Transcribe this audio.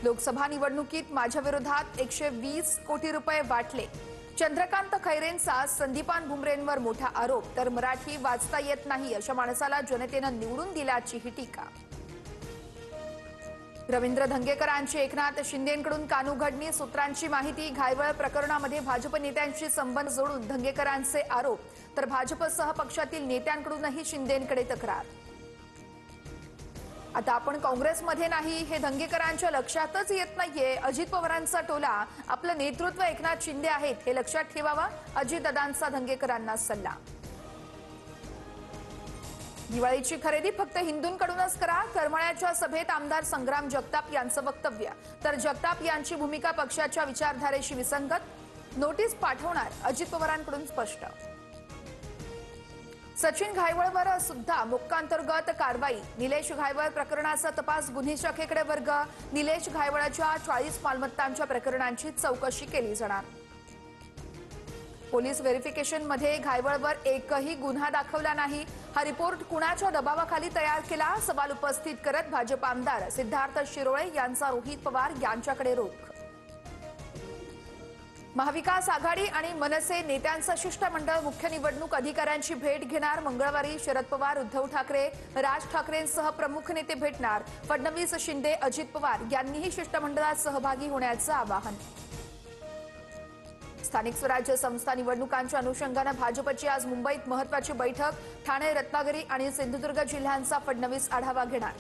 लोकसभा निवडणुकीत माझ्या विरोधात 120 कोटी रुपये वाटले। चंद्रकांत खैरेंचा संदीपान भुमरेंवर मोठा आरोप। तर मराठी वाचता येत नाही अशा माणसाला जनतेनं निवडून दिल्याची ही टीका। रवींद्र धंगेकरांची एकनाथ शिंदेंकडून कानउघडणी। सूत्रांची माहिती। घायवळ प्रकरणामध्ये भाजप नेत्यांशी संबंध जोडून धंगेकरांचे आरोप। तर भाजपसह पक्षातील नेत्यांकडूनही शिंदेंकडे तक्रार। आता आपण काँग्रेसमध्ये नाही हे धंगेकरांच्या लक्षातच येत नाहीये। अजित पवारांचा टोला आपलं नेतृत्व एकनाथ शिंदे आहेत हे लक्षात ठेवावा, अजितदादांचा धंगेकरांना सल्ला। दिवाळीची खरेदी फक्त हिंदूंकडूनच करा। करमाळ्याच्या सभेत आमदार संग्राम जगताप यांचं वक्तव्य। तर जगताप यांची भूमिका पक्षाच्या विचारधारेशी विसंगत। नोटीस पाठवणार, अजित पवारांकडून स्पष्ट। सचिन घायवळवर सुद्धा मोक्कांतर्गत कारवाई। निलेश घायवळ प्रकरणाचा तपास गुन्हे शाखेकडे वर्ग। निलेश घायवळच्या 40 मालमत्तांच्या प्रकरणांची चौकशी केली जाणार। पोलीस व्हेरिफिकेशनमध्ये घायवळवर एकही गुन्हा दाखवला नाही। हा रिपोर्ट कुणाच्या दबावाखाली तयार केला, सवाल उपस्थित करत भाजप आमदार सिद्धार्थ शिरोळे यांचा रोहित पवार यांच्याकडे रोख। महाविकास आघाडी आणि मनसे नेत्यांचं शिष्टमंडळ मुख्य निवडणूक अधिकाऱ्यांची भेट घेणार। मंगळवारी शरद पवार, उद्धव ठाकरे, राज ठाकरेंसह प्रमुख नेते भेटणार। फडणवीस, शिंदे, अजित पवार यांनीही शिष्टमंडळात सहभागी होण्याचं आवाहन। स्थानिक स्वराज्य संस्था निवडणुकांच्या अनुषंगाने भाजपची आज मुंबईत महत्त्वाची बैठक। ठाणे, रत्नागिरी आणि सिंधुदुर्ग जिल्ह्यांचा फडणवीस आढावा घेणार।